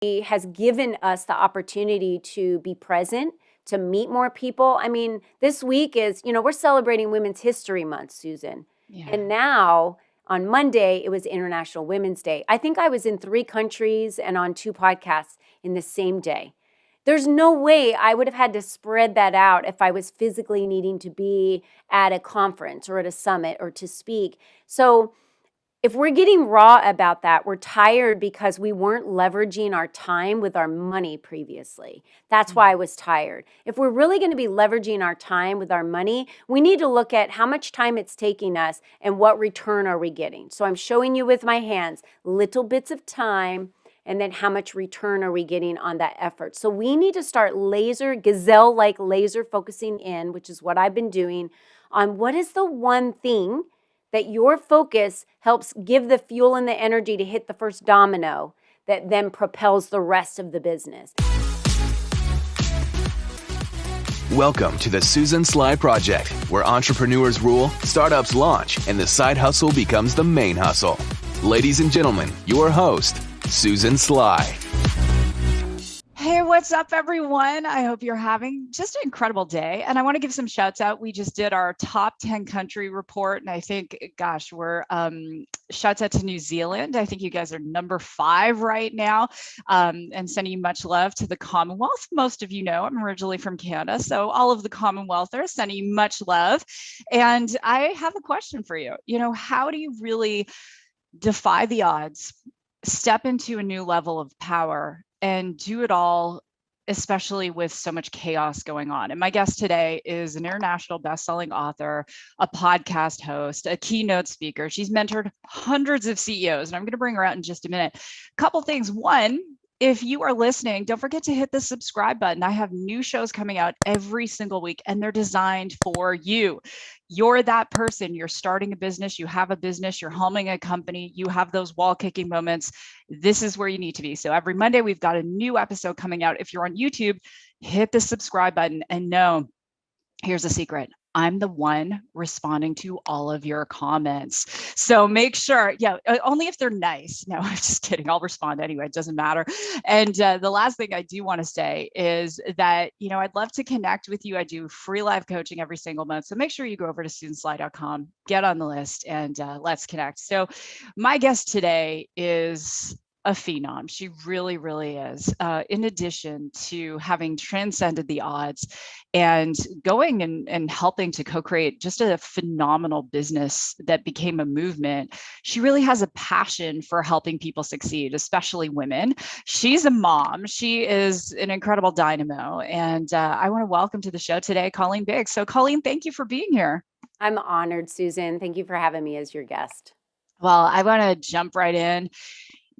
has given us the opportunity to be present, to meet more people. I mean, this week is, we're celebrating Women's History Month, Susan. Yeah. And now on Monday, it was International Women's Day. I think I was in 3 countries and on 2 podcasts in the same day. There's no way I would have had to spread that out if I was physically needing to be at a conference or at a summit or to speak. So if we're getting raw about that, we're tired because we weren't leveraging our time with our money previously. That's why I was tired. If we're really going to be leveraging our time with our money, we need to look at how much time it's taking us and what return are we getting. So I'm showing you with my hands little bits of time and then how much return are we getting on that effort. So we need to start gazelle-like laser focusing in, which is what I've been doing, on what is the one thing that your focus helps give the fuel and the energy to hit the first domino that then propels the rest of the business. Welcome to the Susan Sly Project, where entrepreneurs rule, startups launch, and the side hustle becomes the main hustle. Ladies and gentlemen, your host, Susan Sly. Hey, what's up, everyone? I hope you're having just an incredible day. And I want to give some shouts out. We just did our top 10 country report. And I think, gosh, we're shouts out to New Zealand. I think you guys are number 5 right now. And sending you much love to the Commonwealth. Most of you know I'm originally from Canada. So all of the Commonwealthers sending you much love. And I have a question for you. How do you really defy the odds, step into a new level of power, and do it all, especially with so much chaos going on? And my guest today is an international best-selling author, a podcast host, a keynote speaker. She's mentored hundreds of CEOs, and I'm going to bring her out in just a minute. A couple things. One, if you are listening, don't forget to hit the subscribe button. I have new shows coming out every single week, and they're designed for you. You're that person. You're starting a business. You have a business. You're helming a company. You have those wall-kicking moments. This is where you need to be. So every Monday, we've got a new episode coming out. If you're on YouTube, hit the subscribe button. And no, here's a secret. I'm the one responding to all of your comments. So make sure, only if they're nice. No, I'm just kidding. I'll respond anyway. It doesn't matter. And the last thing I do want to say is that, I'd love to connect with you. I do free live coaching every single month. So make sure you go over to susansly.com, get on the list, and let's connect. So my guest today is a phenom. She really, really is. In addition to having transcended the odds and going and helping to co-create just a phenomenal business that became a movement, she really has a passion for helping people succeed, especially women. She's a mom. She is an incredible dynamo. And I want to welcome to the show today, Colleen Biggs. So Colleen, thank you for being here. I'm honored, Susan. Thank you for having me as your guest. Well, I want to jump right in.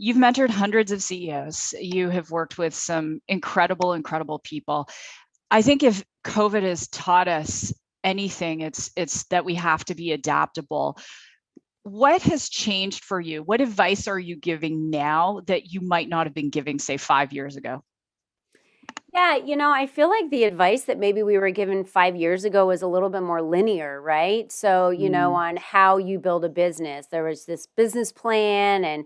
You've mentored hundreds of CEOs. You have worked with some incredible, incredible people. I think if COVID has taught us anything, it's that we have to be adaptable. What has changed for you? What advice are you giving now that you might not have been giving, say, 5 years ago? Yeah, I feel like the advice that maybe we were given 5 years ago was a little bit more linear, right? So, on how you build a business, there was this business plan and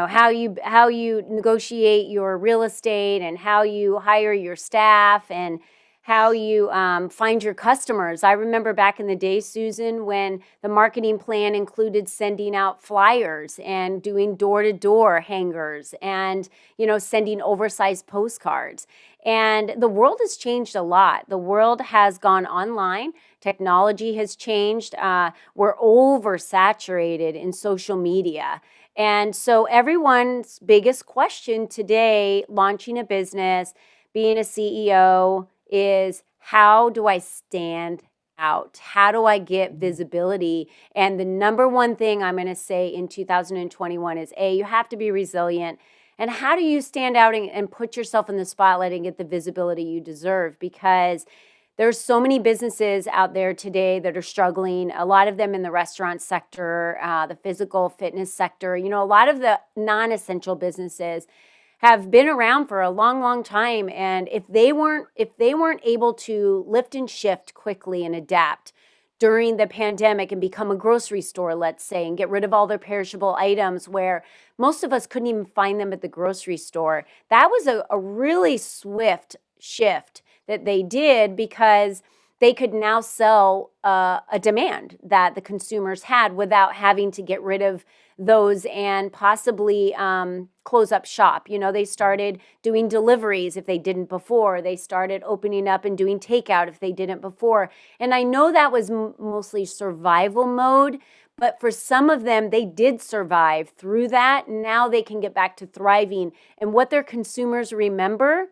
how you negotiate your real estate and how you hire your staff and how you find your customers. I remember back in the day, Susan, when the marketing plan included sending out flyers and doing door-to-door hangers and sending oversized postcards. And the world has changed a lot. The world has gone online. Technology has changed. We're oversaturated in social media. And so everyone's biggest question today, launching a business, being a CEO, is how do I stand out? How do I get visibility? And the number one thing I'm going to say in 2021 is you have to be resilient. And how do you stand out and put yourself in the spotlight and get the visibility you deserve? Because there's so many businesses out there today that are struggling, a lot of them in the restaurant sector, the physical fitness sector. A lot of the non-essential businesses have been around for a long, long time. And if they weren't able to lift and shift quickly and adapt during the pandemic and become a grocery store, let's say, and get rid of all their perishable items where most of us couldn't even find them at the grocery store. That was a really swift shift that they did because they could now sell a demand that the consumers had without having to get rid of those and possibly close up shop. They started doing deliveries if they didn't before. They started opening up and doing takeout if they didn't before. And I know that was mostly survival mode, but for some of them, they did survive through that. Now they can get back to thriving. And what their consumers remember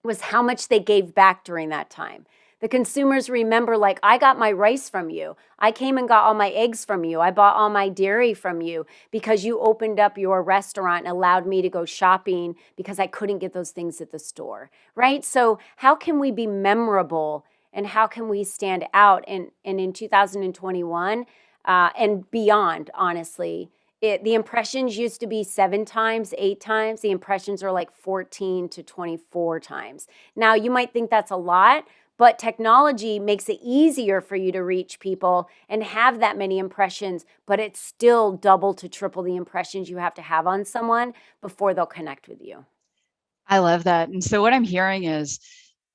was how much they gave back during that time. The consumers remember, like, I got my rice from you. I came and got all my eggs from you. I bought all my dairy from you because you opened up your restaurant and allowed me to go shopping because I couldn't get those things at the store, right? So how can we be memorable and how can we stand out? And in 2021 and beyond, honestly, the impressions used to be 7 times, 8 times. The impressions are like 14 to 24 times. Now, you might think that's a lot, but technology makes it easier for you to reach people and have that many impressions, but it's still double to triple the impressions you have to have on someone before they'll connect with you. I love that. And so what I'm hearing is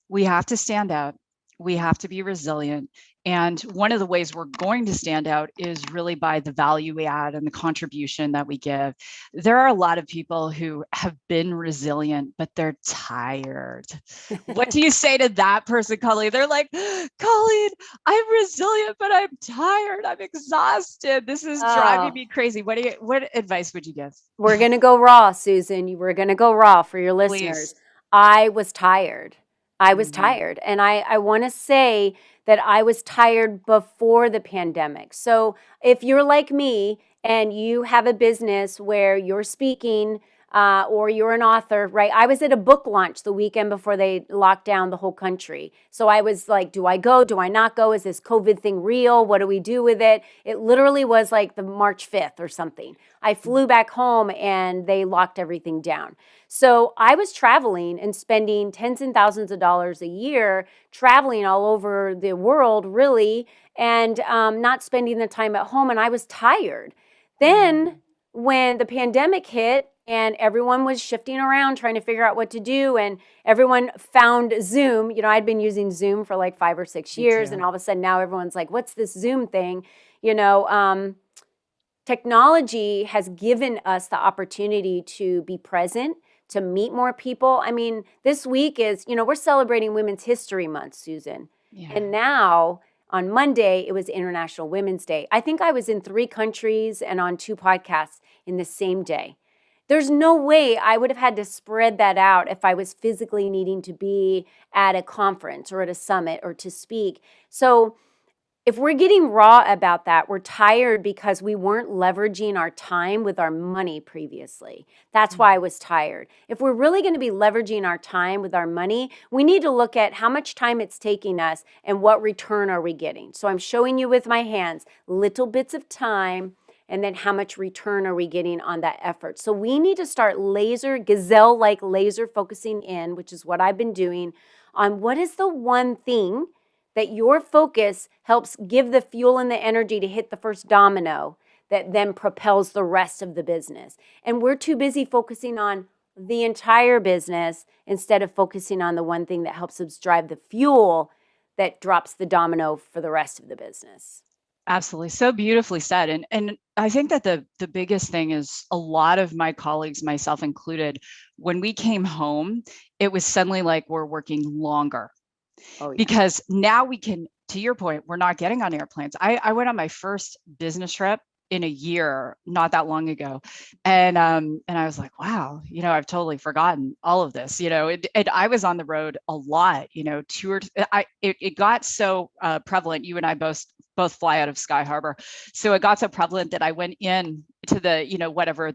we have to stand out. We have to be resilient. And one of the ways we're going to stand out is really by the value we add and the contribution that we give. There are a lot of people who have been resilient, but they're tired. What do you say to that person, Colleen? They're like, Colleen, I'm resilient, but I'm tired. I'm exhausted. This is driving me crazy. What advice would you give? We're going to go raw, Susan. We're going to go raw for your listeners. Please. I was tired. Tired. And I want to say that I was tired before the pandemic. So if you're like me and you have a business where you're speaking or you're an author, right? I was at a book launch the weekend before they locked down the whole country. So I was like, do I go? Do I not go? Is this COVID thing real? What do we do with it? It literally was like the March 5th or something. I flew back home and they locked everything down. So I was traveling and spending tens and thousands of dollars a year traveling all over the world, really, and not spending the time at home. And I was tired. Then when the pandemic hit and everyone was shifting around trying to figure out what to do and everyone found Zoom, I'd been using Zoom for like 5 or 6 years and all of a sudden now everyone's like, what's this Zoom thing? Technology has given us the opportunity to be present, to meet more people. I mean, this week is, we're celebrating Women's History Month, Susan. Yeah. And now on Monday, it was International Women's Day. I think I was in 3 countries and on 2 podcasts in the same day. There's no way I would have had to spread that out if I was physically needing to be at a conference or at a summit or to speak. So if we're getting raw about that, we're tired because we weren't leveraging our time with our money previously. That's why I was tired. If we're really going to be leveraging our time with our money, we need to look at how much time it's taking us and what return are we getting. So I'm showing you with my hands little bits of time and then how much return are we getting on that effort. So we need to start gazelle-like laser focusing in, which is what I've been doing, on what is the one thing that your focus helps give the fuel and the energy to hit the first domino that then propels the rest of the business. And we're too busy focusing on the entire business instead of focusing on the one thing that helps us drive the fuel that drops the domino for the rest of the business. Absolutely. So beautifully said. And I think that the biggest thing is a lot of my colleagues, myself included, when we came home, it was suddenly like we're working longer. Oh, yeah. Because now we can, to your point, we're not getting on airplanes. I went on my first business trip in a year, not that long ago. And I was like, wow, I've totally forgotten all of this, and I was on the road a lot, it got so prevalent. You and I both fly out of Sky Harbor. So it got so prevalent that I went in to the,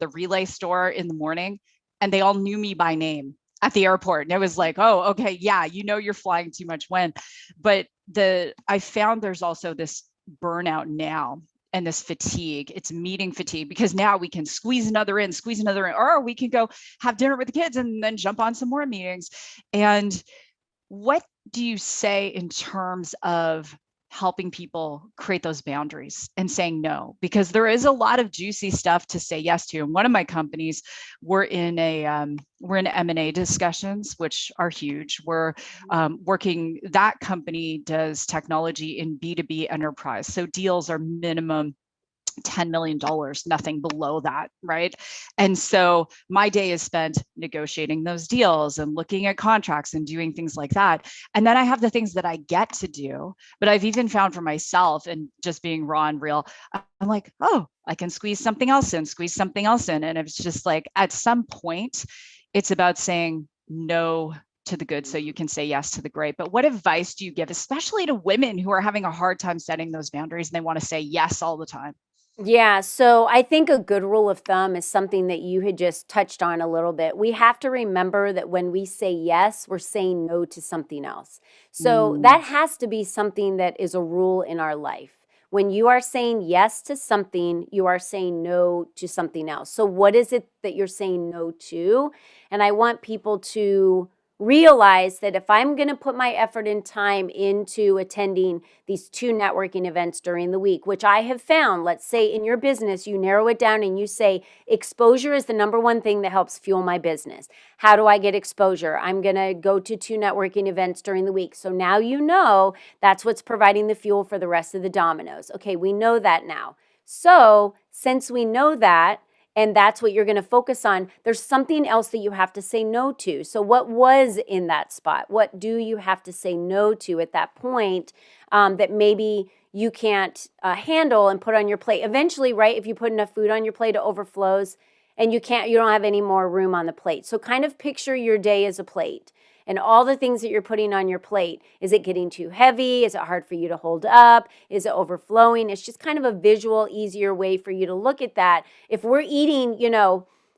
the relay store in the morning and they all knew me by name at the airport. And it was like, oh, okay, yeah, you're flying too much when. But I found there's also this burnout now and this fatigue. It's meeting fatigue because now we can squeeze another in, or we can go have dinner with the kids and then jump on some more meetings. And what do you say in terms of helping people create those boundaries and saying no, because there is a lot of juicy stuff to say yes to. And one of my companies, we're in M&A discussions, which are huge. We're working, that company does technology in B2B enterprise. So deals are minimum $10 million, nothing below that, right? And so my day is spent negotiating those deals and looking at contracts and doing things like that. And then I have the things that I get to do, but I've even found for myself, and just being raw and real, I'm like, oh, I can squeeze something else in. And it's just like, at some point, it's about saying no to the good so you can say yes to the great. But what advice do you give, especially to women who are having a hard time setting those boundaries and they want to say yes all the time? Yeah, so I think a good rule of thumb is something that you had just touched on a little bit. We have to remember that when we say yes, we're saying no to something else. So that has to be something that is a rule in our life. When you are saying yes to something, you are saying no to something else. So what is it that you're saying no to? And I want people to realize that if I'm going to put my effort and time into attending these 2 networking events during the week, which I have found, let's say in your business, you narrow it down and you say, exposure is the number one thing that helps fuel my business. How do I get exposure? I'm going to go to 2 networking events during the week. So now you know that's what's providing the fuel for the rest of the dominoes. Okay, we know that now. So since we know that, and that's what you're going to focus on, there's something else that you have to say no to. So what was in that spot? What do you have to say no to at that point that maybe you can't handle and put on your plate? Eventually, right, if you put enough food on your plate, it overflows and you don't have any more room on the plate. So kind of picture your day as a plate. And all the things that you're putting on your plate. Is it getting too heavy? Is it hard for you to hold up? Is it overflowing? It's just kind of a visual, easier way for you to look at that. If we're eating,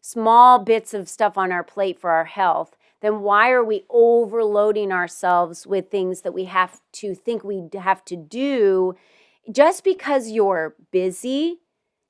small bits of stuff on our plate for our health, then why are we overloading ourselves with things that we have to think we have to do? Just because you're busy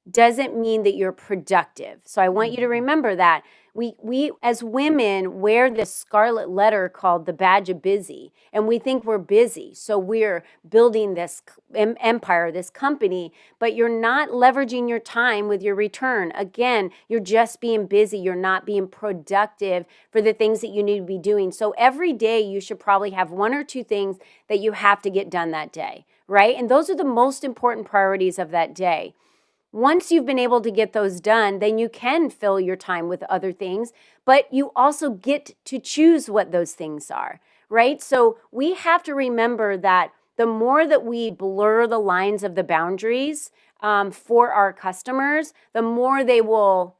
doesn't mean that you're productive. So I want you to remember that. We as women wear this scarlet letter called the badge of busy, and we think we're busy. So we're building this empire, this company, but you're not leveraging your time with your return. Again, you're just being busy. You're not being productive for the things that you need to be doing. So every day you should probably have 1 or 2 things that you have to get done that day, right? And those are the most important priorities of that day. Once you've been able to get those done, then you can fill your time with other things, but you also get to choose what those things are, right? So we have to remember that the more that we blur the lines of the boundaries for our customers, the more they will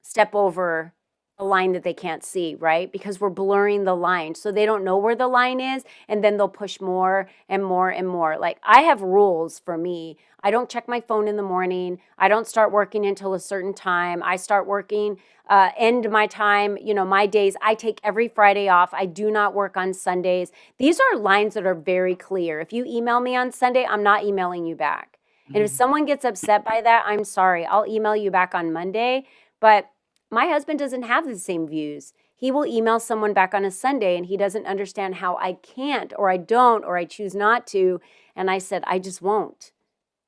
step over a line that they can't see, right? Because we're blurring the line. So they don't know where the line is, and then they'll push more and more and more. Like, I have rules for me. I don't check my phone in the morning. I don't start working until a certain time. I start working, end my time, my days. I take every Friday off. I do not work on Sundays. These are lines that are very clear. If you email me on Sunday, I'm not emailing you back. And if someone gets upset by that, I'm sorry. I'll email you back on Monday. But my husband doesn't have the same views. He will email someone back on a Sunday and he doesn't understand how I can't, or I don't, or I choose not to. And I said, I just won't.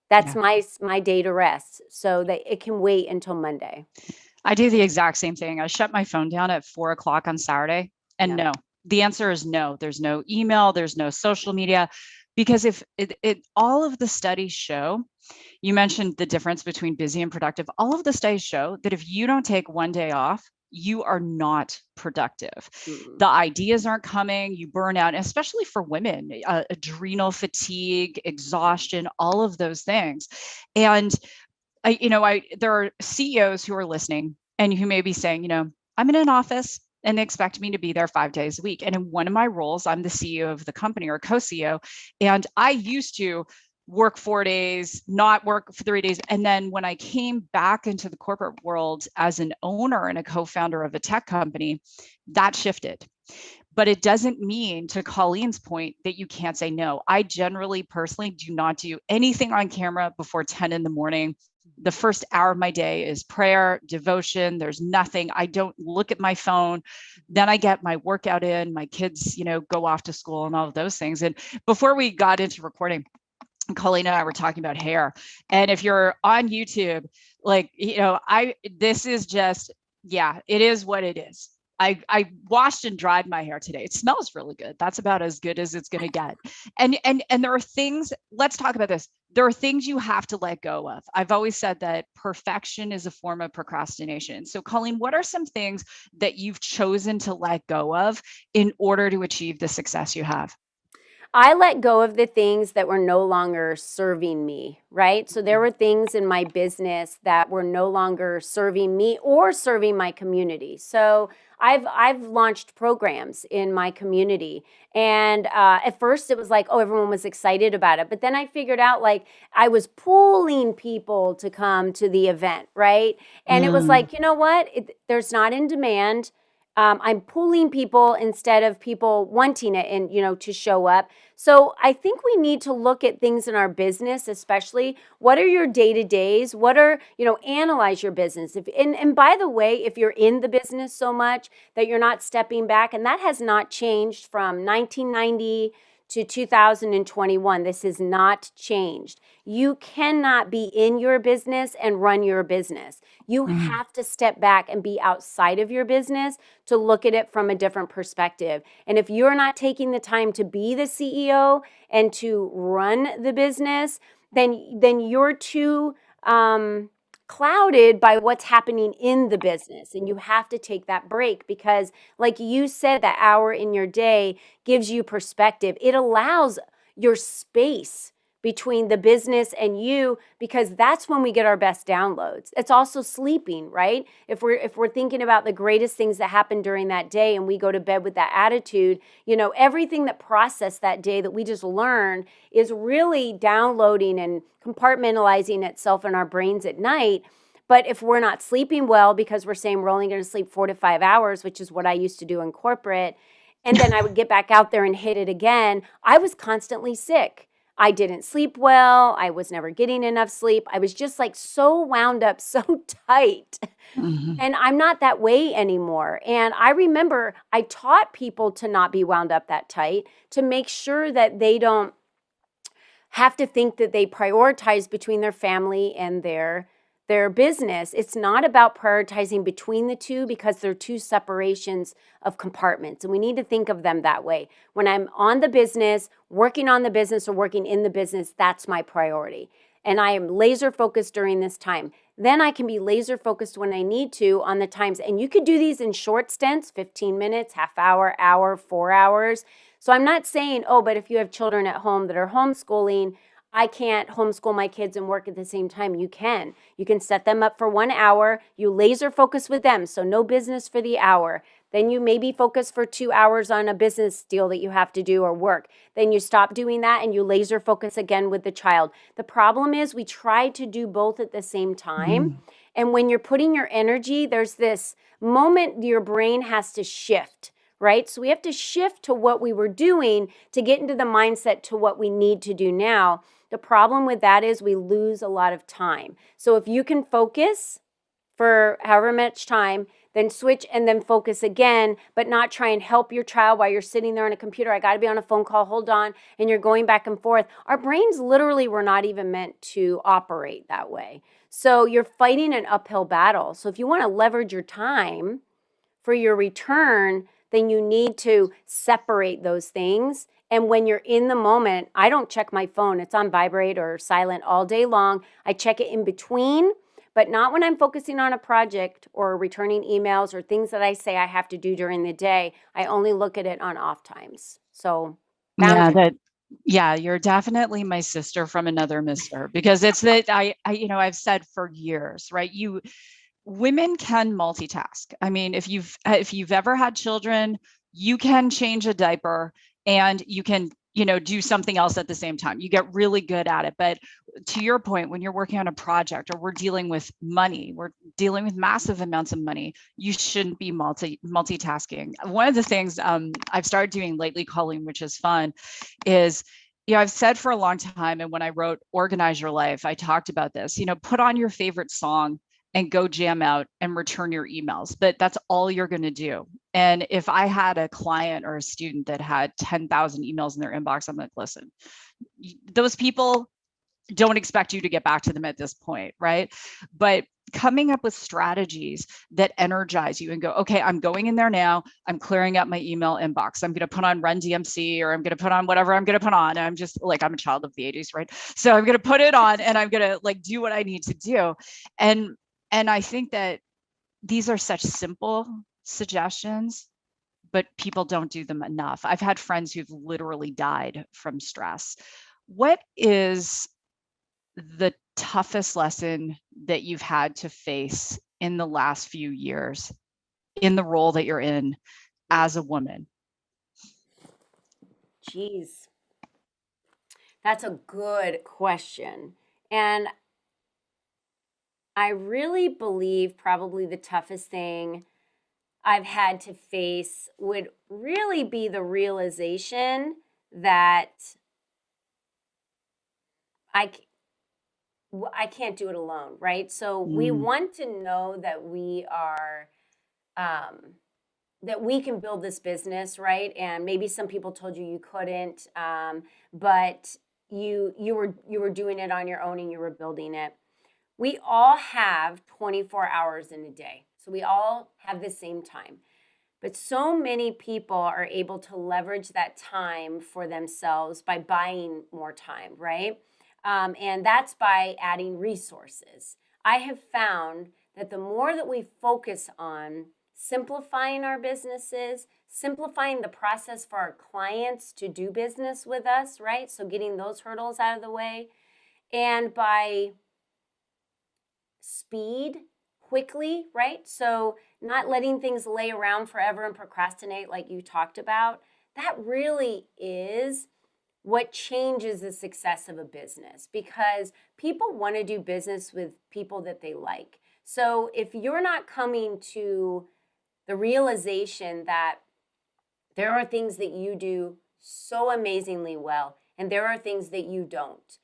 That's my day to rest, so that it can wait until Monday. I do the exact same thing. I shut my phone down at 4:00 on Saturday, and no, the answer is no. There's no email, there's no social media, because if all of the studies show, you mentioned the difference between busy and productive. All of the studies show that if you don't take 1 day off, you are not productive. The ideas aren't coming, you burn out, especially for women, adrenal fatigue, exhaustion, all of those things. And there are CEOs who are listening and who may be saying, I'm in an office and they expect me to be there 5 days a week. And in one of my roles, I'm the CEO of the company, or co-CEO. And I used to work 4 days, not work for 3 days. And then when I came back into the corporate world as an owner and a co-founder of a tech company, that shifted. But it doesn't mean, to Colleen's point, that you can't say no. I generally, personally, do not do anything on camera before 10 in the morning. the first hour of my day is prayer, devotion. There's nothing. I don't look at my phone. Then I get my workout in, my kids, go off to school and all of those things. And before we got into recording, Colleen and I were talking about hair. And if you're on YouTube, this is just, it is what it is. I washed and dried my hair today. It smells really good. That's about as good as it's going to get. And there are things, let's talk about this. There are things you have to let go of. I've always said that perfection is a form of procrastination. So Colleen, what are some things that you've chosen to let go of in order to achieve the success you have? I let go of the things that were no longer serving me, right? So there were things in my business that were no longer serving me or serving my community. So I've launched programs in my community, and at first it was like, oh, everyone was excited about it, but then I figured out like I was pulling people to come to the event, right? And it was like, you know what? There's not in demand. I'm pulling people instead of people wanting it and, to show up. So I think we need to look at things in our business, especially what are your day-to-days? What are, analyze your business. And by the way, if you're in the business so much that you're not stepping back, and that has not changed from 1990 to 2021. This has not changed. You cannot be in your business and run your business. You have to step back and be outside of your business to look at it from a different perspective. And if you're not taking the time to be the CEO and to run the business, then you're too clouded by what's happening in the business. And you have to take that break because, like you said, that hour in your day gives you perspective. It allows your space between the business and you, because that's when we get our best downloads. It's also sleeping, right? If we're thinking about the greatest things that happened during that day and we go to bed with that attitude, everything that processed that day that we just learned is really downloading and compartmentalizing itself in our brains at night. But if we're not sleeping well because we're saying we're only going to sleep 4 to 5 hours, which is what I used to do in corporate, and then I would get back out there and hit it again, I was constantly sick. I didn't sleep well. I was never getting enough sleep. I was just like so wound up, so tight. And I'm not that way anymore. And I remember I taught people to not be wound up that tight, to make sure that they don't have to think that they prioritize between their family and their business. It's not about prioritizing between the two because they're two separations of compartments. And we need to think of them that way. When I'm on the business, working on the business or working in the business, that's my priority. And I am laser focused during this time. Then I can be laser focused when I need to on the times. And you could do these in short stints, 15 minutes, half hour, 4 hours. So I'm not saying, oh, but if you have children at home that are homeschooling, I can't homeschool my kids and work at the same time. You can. You can set them up for 1 hour. You laser focus with them. So no business for the hour. Then you maybe focus for 2 hours on a business deal that you have to do or work. Then you stop doing that and you laser focus again with the child. The problem is we try to do both at the same time. And when you're putting your energy, there's this moment your brain has to shift, right? So we have to shift to what we were doing to get into the mindset to what we need to do now. The problem with that is we lose a lot of time. So if you can focus for however much time, then switch and then focus again, but not try and help your child while you're sitting there on a computer. I got to be on a phone call, hold on, and you're going back and forth. Our brains literally were not even meant to operate that way. So you're fighting an uphill battle. So if you want to leverage your time for your return, then you need to separate those things. And when you're in the moment, I don't check my phone. It's on vibrate or silent all day long. I check it in between, but not when I'm focusing on a project or returning emails or things that I say I have to do during the day. I only look at it on off times. So boundaries. You're definitely my sister from another mister, because it's that I've said for years, right? Women can multitask. I mean, if you've ever had children, you can change a diaper and you can, do something else at the same time. You get really good at it. But to your point, when you're working on a project or we're dealing with money, we're dealing with massive amounts of money, you shouldn't be multitasking. One of the things I've started doing lately, Colleen, which is fun, is I've said for a long time, and when I wrote Organize Your Life, I talked about this, put on your favorite song and go jam out and return your emails, but that's all you're going to do. And if I had a client or a student that had 10,000 emails in their inbox, I'm like, listen, those people don't expect you to get back to them at this point, right? But coming up with strategies that energize you and go, okay, I'm going in there now. I'm clearing up my email inbox. I'm going to put on Run DMC, or I'm going to put on whatever I'm going to put on. I'm just like, I'm a child of the 80s, right? So I'm going to put it on and I'm going to like do what I need to do. And I think that these are such simple suggestions, but people don't do them enough. I've had friends who've literally died from stress. What is the toughest lesson that you've had to face in the last few years in the role that you're in as a woman? Geez, that's a good question. And I really believe probably the toughest thing I've had to face would really be the realization that I, I can't do it alone, right? So we want to know that we are, that we can build this business, right? And maybe some people told you you couldn't, but you were doing it on your own and you were building it. We all have 24 hours in a day. So we all have the same time. But so many people are able to leverage that time for themselves by buying more time, right? And that's by adding resources. I have found that the more that we focus on simplifying our businesses, simplifying the process for our clients to do business with us, right? So getting those hurdles out of the way, and by speed, quickly, right? So not letting things lay around forever and procrastinate like you talked about. That really is what changes the success of a business, because people want to do business with people that they like. So if you're not coming to the realization that there are things that you do so amazingly well and there are things that you don't,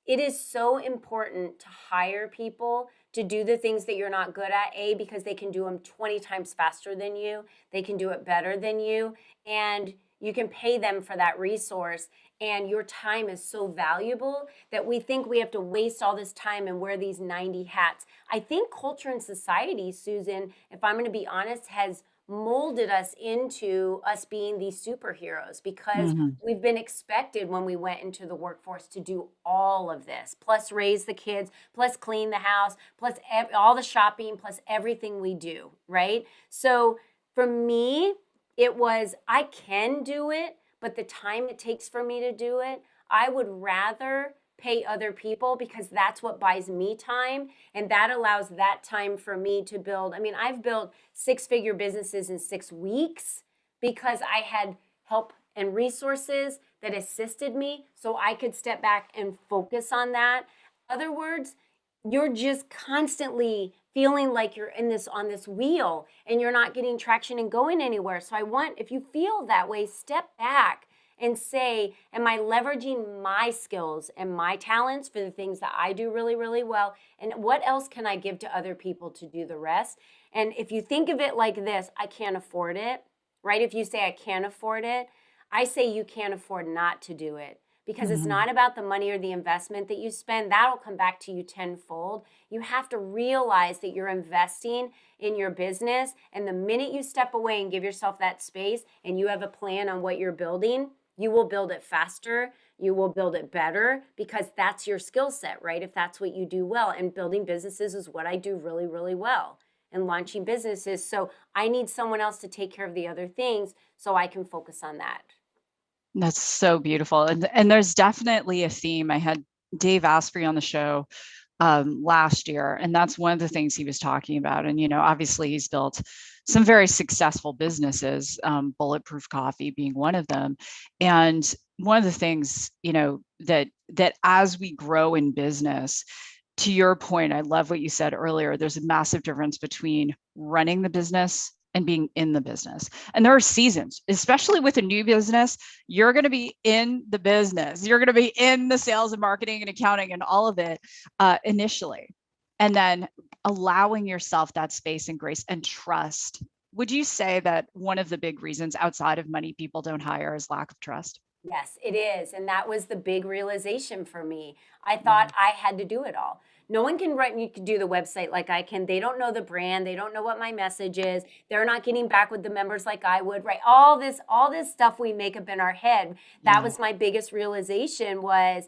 it is so important to hire people to do the things that you're not good at, because they can do them 20 times faster than you, they can do it better than you, and you can pay them for that resource. And your time is so valuable that we think we have to waste all this time and wear these 90 hats. I think culture and society, Susan, if I'm going to be honest, has molded us into us being these superheroes, because we've been expected when we went into the workforce to do all of this, plus raise the kids, plus clean the house, plus all the shopping, plus everything we do, right? So for me, it was, I can do it, but the time it takes for me to do it, I would rather pay other people, because that's what buys me time, and that allows that time for me to build. I mean, I've built 6-figure businesses in 6 weeks because I had help and resources that assisted me, so I could step back and focus on that. Other words, you're just constantly feeling like you're in this, on this wheel, and you're not getting traction and going anywhere. So I want, if you feel that way, step back and say, am I leveraging my skills and my talents for the things that I do really, really well? And what else can I give to other people to do the rest? And if you think of it like this, I can't afford it, right? If you say I can't afford it, I say you can't afford not to do it, because it's not about the money or the investment that you spend. That'll come back to you tenfold. You have to realize that you're investing in your business. And the minute you step away and give yourself that space and you have a plan on what you're building, you will build it faster, you will build it better, because that's your skill set, right? If that's what you do well. And building businesses is what I do really, really well, and launching businesses. So I need someone else to take care of the other things so I can focus on that. That's so beautiful. And there's definitely a theme. I had Dave Asprey on the show last year, and that's one of the things he was talking about. And, obviously he's built some very successful businesses, Bulletproof Coffee being one of them. And one of the things, that as we grow in business, to your point, I love what you said earlier, there's a massive difference between running the business and being in the business. And there are seasons, especially with a new business, you're going to be in the business. You're going to be in the sales and marketing and accounting and all of it initially. And then allowing yourself that space and grace and trust. Would you say that one of the big reasons outside of money people don't hire is lack of trust? Yes, it is. And that was the big realization for me. I thought I had to do it all. No one can run, you can do the website like I can. They don't know the brand. They don't know what my message is. They're not getting back with the members like I would, right? All this stuff we make up in our head. That was my biggest realization was,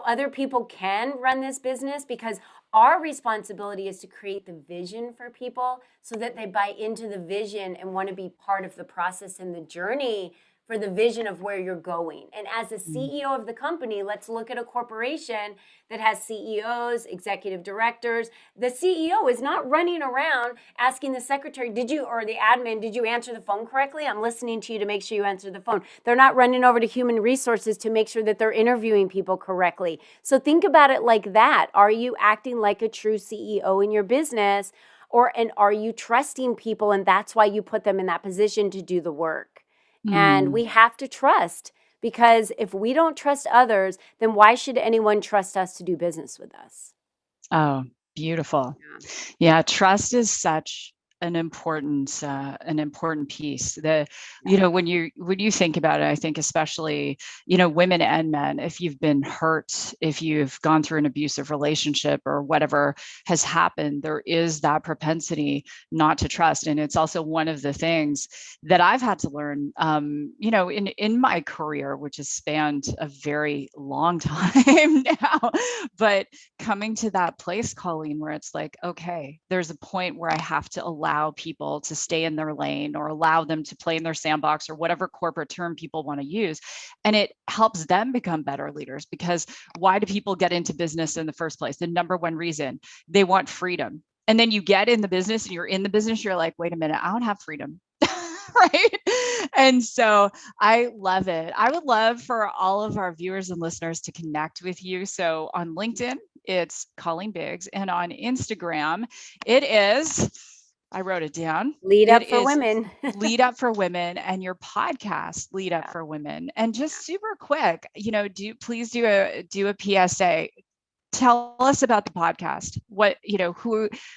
other people can run this business because our responsibility is to create the vision for people so that they buy into the vision and want to be part of the process and the journey for the vision of where you're going. And as a CEO of the company, let's look at a corporation that has CEOs, executive directors. The CEO is not running around asking the secretary, or the admin, did you answer the phone correctly? I'm listening to you to make sure you answer the phone. They're not running over to human resources to make sure that they're interviewing people correctly. So think about it like that. Are you acting like a true CEO in your business? And are you trusting people and that's why you put them in that position to do the work? And we have to trust, because if we don't trust others, then why should anyone trust us to do business with us? Oh, beautiful. Yeah. Yeah, trust is such an important piece. When you think about it, I think especially, women and men, if you've been hurt, if you've gone through an abusive relationship or whatever has happened, there is that propensity not to trust. And it's also one of the things that I've had to learn, in my career, which has spanned a very long time now, but coming to that place, Colleen, where it's like, okay, there's a point where I have to allow people to stay in their lane or allow them to play in their sandbox or whatever corporate term people want to use. And it helps them become better leaders, because why do people get into business in the first place? The number one reason, they want freedom. And then you get in the business and you're in the business, you're like, wait a minute, I don't have freedom. Right. And so I love it. I would love for all of our viewers and listeners to connect with you. So on LinkedIn, it's Colleen Biggs. And on Instagram, it is, I wrote it down. Lead Up for Women. Lead Up for Women, and your podcast, Lead Up for Women. And just super quick, please do a PSA. Tell us about the podcast. What,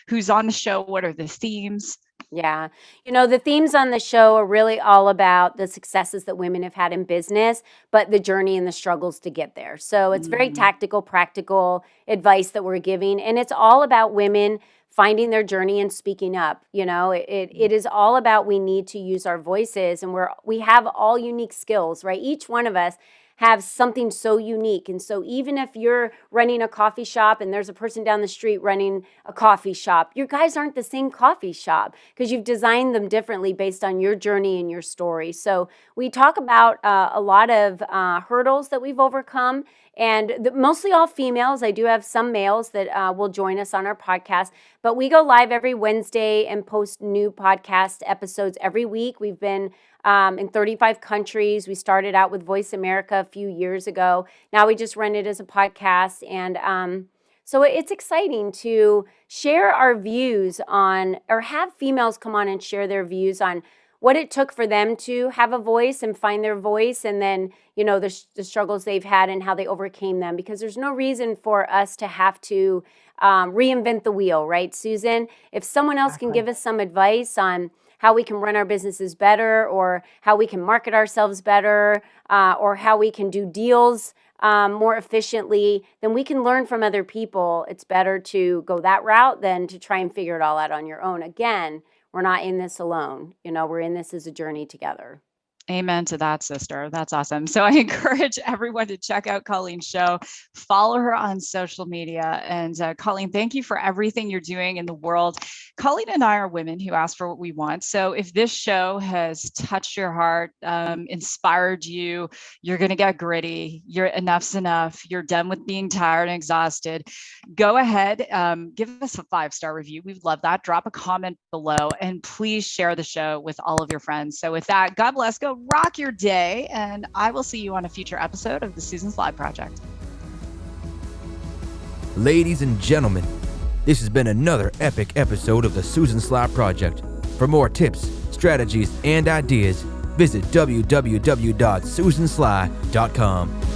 who's on the show? What are the themes? Yeah. The themes on the show are really all about the successes that women have had in business, but the journey and the struggles to get there. So it's very tactical, practical advice that we're giving. And it's all about women finding their journey and speaking up. It is all about, we need to use our voices, and we have all unique skills, right? Each one of us have something so unique. And so even if you're running a coffee shop and there's a person down the street running a coffee shop, you guys aren't the same coffee shop because you've designed them differently based on your journey and your story. So we talk about a lot of hurdles that we've overcome, and mostly all females. I do have some males that will join us on our podcast, but we go live every Wednesday and post new podcast episodes every week. We've been in 35 countries. We started out with Voice America a few years ago. Now we just run it as a podcast. And so it's exciting to share our views on, or have females come on and share their views on what it took for them to have a voice and find their voice, and then, the struggles they've had and how they overcame them, because there's no reason for us to have to reinvent the wheel, right, Susan? If someone else can give us some advice on how we can run our businesses better, or how we can market ourselves better, or how we can do deals more efficiently, then we can learn from other people. It's better to go that route than to try and figure it all out on your own. Again, we're not in this alone. We're in this as a journey together. Amen to that, sister. That's awesome. So I encourage everyone to check out Colleen's show, follow her on social media. And Colleen, thank you for everything you're doing in the world. Colleen and I are women who ask for what we want. So if this show has touched your heart, inspired you, you're going to get gritty, enough's enough, you're done with being tired and exhausted, go ahead, give us a 5-star review. We would love that. Drop a comment below, and please share the show with all of your friends. So with that, God bless. Go rock your day, and I will see you on a future episode of the Susan Slide Project. Ladies and gentlemen, this has been another epic episode of the Susan Slide Project. For more tips, strategies, and ideas, visit www.susansly.com.